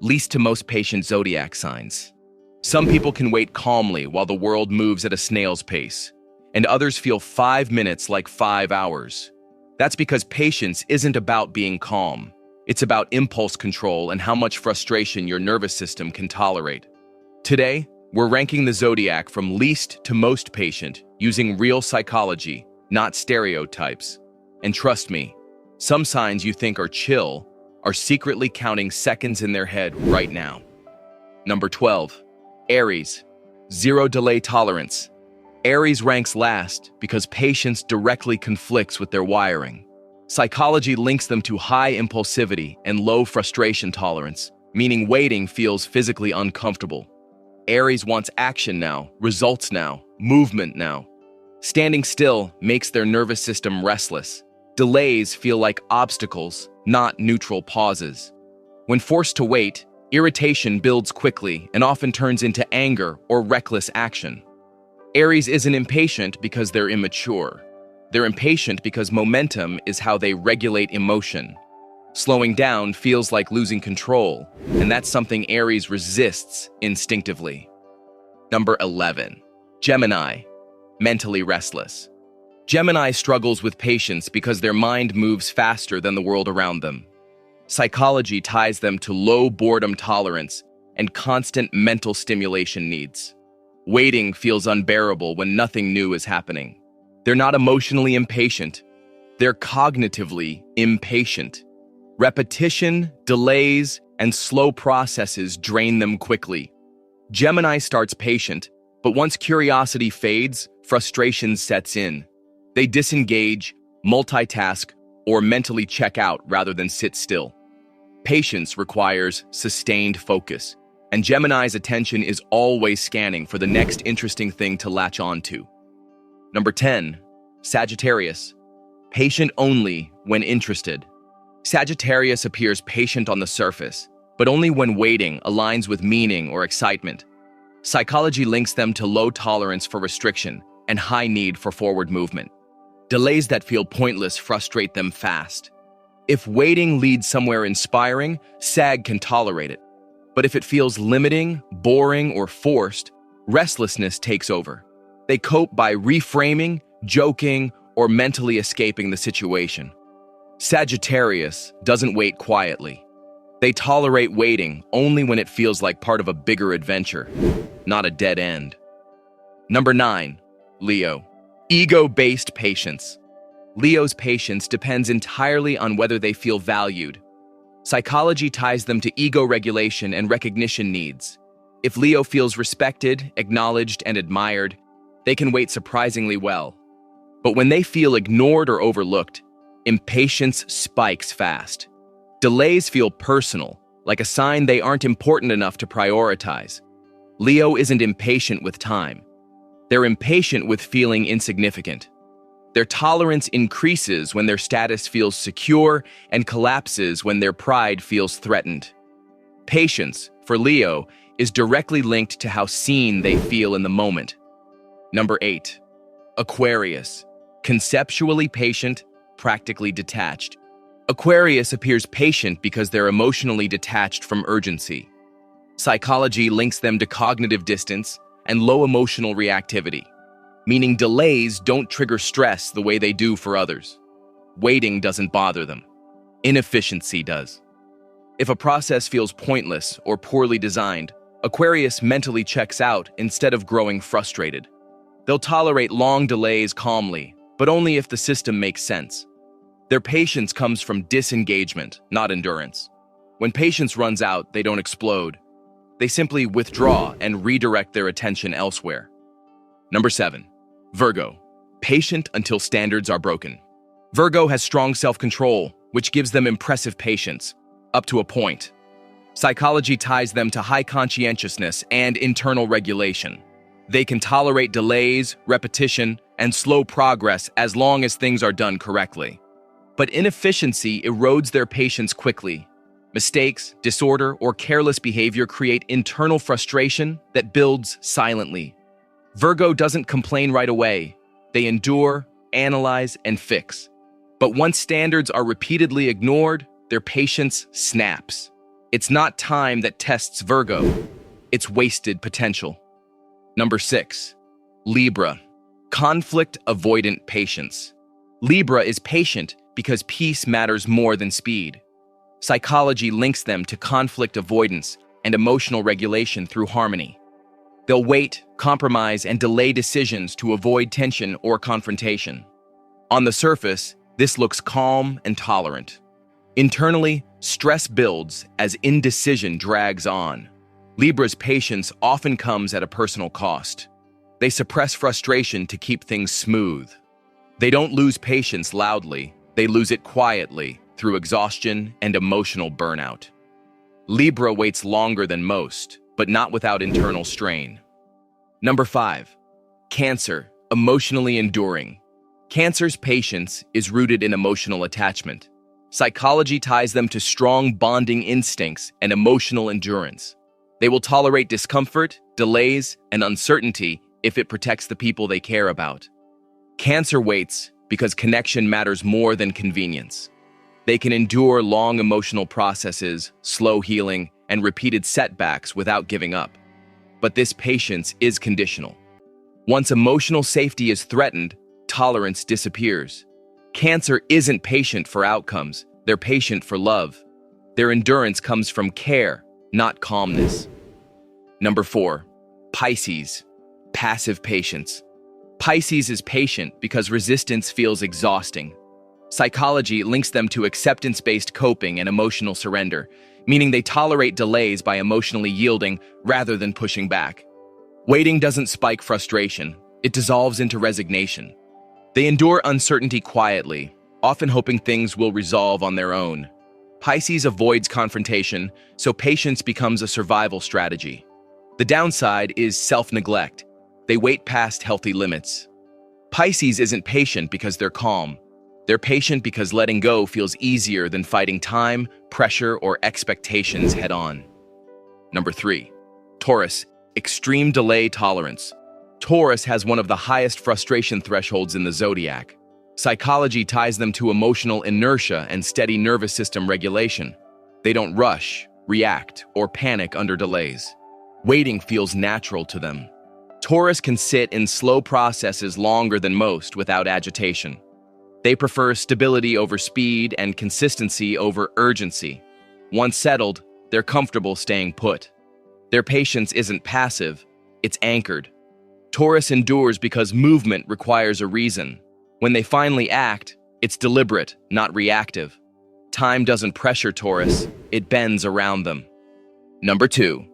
least to most patient zodiac signs. Some people can wait calmly while the world moves at a snail's pace, and others feel 5 minutes like 5 hours. That's because patience isn't about being calm. It's about impulse control and how much frustration your nervous system can tolerate. Today, we're ranking the zodiac from least to most patient using real psychology, not stereotypes. And trust me, some signs you think are chill are secretly counting seconds in their head right now. Number 12. Aries. Zero delay tolerance. Aries ranks last because patience directly conflicts with their wiring. Psychology links them to high impulsivity and low frustration tolerance, meaning waiting feels physically uncomfortable. Aries wants action now, results now, movement now. Standing still makes their nervous system restless. Delays feel like obstacles, not neutral pauses. When forced to wait, irritation builds quickly and often turns into anger or reckless action. Aries isn't impatient because they're immature. They're impatient because momentum is how they regulate emotion. Slowing down feels like losing control, and that's something Aries resists instinctively. Number 11. Gemini. Mentally restless. Gemini struggles with patience because their mind moves faster than the world around them. Psychology ties them to low boredom tolerance and constant mental stimulation needs. Waiting feels unbearable when nothing new is happening. They're not emotionally impatient. They're cognitively impatient. Repetition, delays, and slow processes drain them quickly. Gemini starts patient, but once curiosity fades, frustration sets in. They disengage, multitask, or mentally check out rather than sit still. Patience requires sustained focus, and Gemini's attention is always scanning for the next interesting thing to latch onto. Number 10. Sagittarius. Patient only when interested. Sagittarius appears patient on the surface, but only when waiting aligns with meaning or excitement. Psychology links them to low tolerance for restriction and high need for forward movement. Delays that feel pointless frustrate them fast. If waiting leads somewhere inspiring, Sag can tolerate it. But if it feels limiting, boring, or forced, restlessness takes over. They cope by reframing, joking, or mentally escaping the situation. Sagittarius doesn't wait quietly. They tolerate waiting only when it feels like part of a bigger adventure, not a dead end. Number 9. Leo. Ego-based patience. Leo's patience depends entirely on whether they feel valued. Psychology ties them to ego regulation and recognition needs. If Leo feels respected, acknowledged, and admired, they can wait surprisingly well. But when they feel ignored or overlooked, impatience spikes fast. Delays feel personal, like a sign they aren't important enough to prioritize. Leo isn't impatient with time. They're impatient with feeling insignificant. Their tolerance increases when their status feels secure and collapses when their pride feels threatened. Patience, for Leo, is directly linked to how seen they feel in the moment. Number 8. Aquarius. Conceptually patient, practically detached. Aquarius appears patient because they're emotionally detached from urgency. Psychology links them to cognitive distance and low emotional reactivity, meaning delays don't trigger stress the way they do for others. Waiting doesn't bother them. Inefficiency does. If a process feels pointless or poorly designed, Aquarius mentally checks out instead of growing frustrated. They'll tolerate long delays calmly, but only if the system makes sense. Their patience comes from disengagement, not endurance. When patience runs out, they don't explode. They simply withdraw and redirect their attention elsewhere. Number 7. Virgo. Patient until standards are broken. Virgo has strong self-control, which gives them impressive patience, up to a point. Psychology ties them to high conscientiousness and internal regulation. They can tolerate delays, repetition, and slow progress as long as things are done correctly. But inefficiency erodes their patience quickly. Mistakes, disorder, or careless behavior create internal frustration that builds silently. Virgo doesn't complain right away. They endure, analyze, and fix. But once standards are repeatedly ignored, their patience snaps. It's not time that tests Virgo. It's wasted potential. Number 6. Libra. Conflict-avoidant patience. Libra is patient because peace matters more than speed. Psychology links them to conflict avoidance and emotional regulation through harmony. They'll wait, compromise, and delay decisions to avoid tension or confrontation. On the surface, this looks calm and tolerant. Internally, stress builds as indecision drags on. Libra's patience often comes at a personal cost. They suppress frustration to keep things smooth. They don't lose patience loudly, they lose it quietly through exhaustion and emotional burnout. Libra waits longer than most, but not without internal strain. Number 5. Cancer, emotionally enduring. Cancer's patience is rooted in emotional attachment. Psychology ties them to strong bonding instincts and emotional endurance. They will tolerate discomfort, delays, and uncertainty if it protects the people they care about. Cancer waits because connection matters more than convenience. They can endure long emotional processes, slow healing, and repeated setbacks without giving up. But this patience is conditional. Once emotional safety is threatened, tolerance disappears. Cancer isn't patient for outcomes, they're patient for love. Their endurance comes from care, not calmness. Number 4. Pisces. Passive patience. Pisces is patient because resistance feels exhausting. Psychology links them to acceptance-based coping and emotional surrender, meaning they tolerate delays by emotionally yielding rather than pushing back. Waiting doesn't spike frustration, it dissolves into resignation. They endure uncertainty quietly, often hoping things will resolve on their own. Pisces avoids confrontation, so patience becomes a survival strategy. The downside is self-neglect. They wait past healthy limits. Pisces isn't patient because they're calm. They're patient because letting go feels easier than fighting time, pressure, or expectations head-on. Number 3. Taurus. Extreme delay tolerance. Taurus has one of the highest frustration thresholds in the Zodiac. Psychology ties them to emotional inertia and steady nervous system regulation. They don't rush, react, or panic under delays. Waiting feels natural to them. Taurus can sit in slow processes longer than most without agitation. They prefer stability over speed and consistency over urgency. Once settled, they're comfortable staying put. Their patience isn't passive, it's anchored. Taurus endures because movement requires a reason. When they finally act, it's deliberate, not reactive. Time doesn't pressure Taurus, it bends around them. Number 2.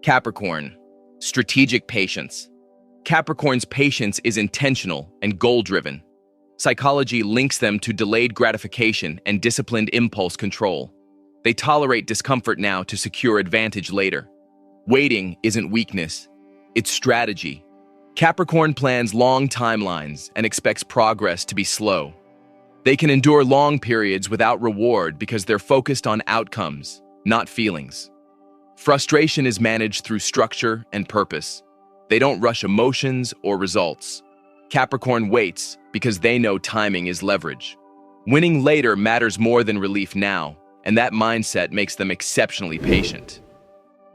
Capricorn. Strategic patience. Capricorn's patience is intentional and goal-driven. Psychology links them to delayed gratification and disciplined impulse control. They tolerate discomfort now to secure advantage later. Waiting isn't weakness, it's strategy. Capricorn plans long timelines and expects progress to be slow. They can endure long periods without reward because they're focused on outcomes, not feelings. Frustration is managed through structure and purpose. They don't rush emotions or results. Capricorn waits because they know timing is leverage. Winning later matters more than relief now, and that mindset makes them exceptionally patient.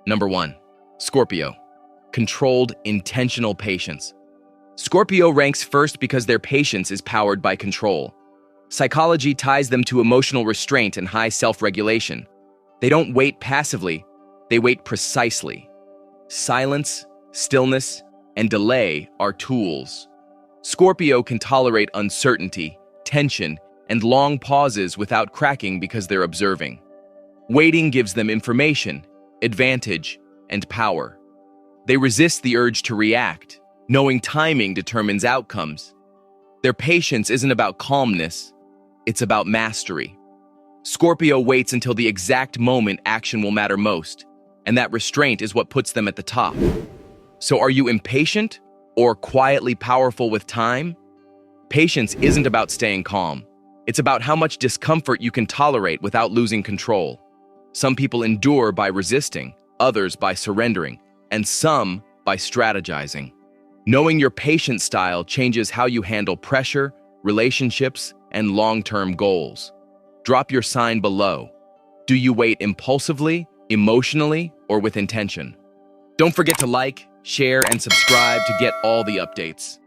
Number 1. Scorpio. Controlled, intentional patience. Scorpio ranks first because their patience is powered by control. Psychology ties them to emotional restraint and high self-regulation. They don't wait passively, they wait precisely. Silence, stillness, and delay are tools. Scorpio can tolerate uncertainty, tension, and long pauses without cracking because they're observing. Waiting gives them information, advantage, and power. They resist the urge to react, knowing timing determines outcomes. Their patience isn't about calmness, it's about mastery. Scorpio waits until the exact moment action will matter most, and that restraint is what puts them at the top. So are you impatient or quietly powerful with time? Patience isn't about staying calm. It's about how much discomfort you can tolerate without losing control. Some people endure by resisting, others by surrendering, and some by strategizing. Knowing your patient style changes how you handle pressure, relationships, and long-term goals. Drop your sign below. Do you wait impulsively emotionally or with intention. Don't forget to like, share, and subscribe to get all the updates.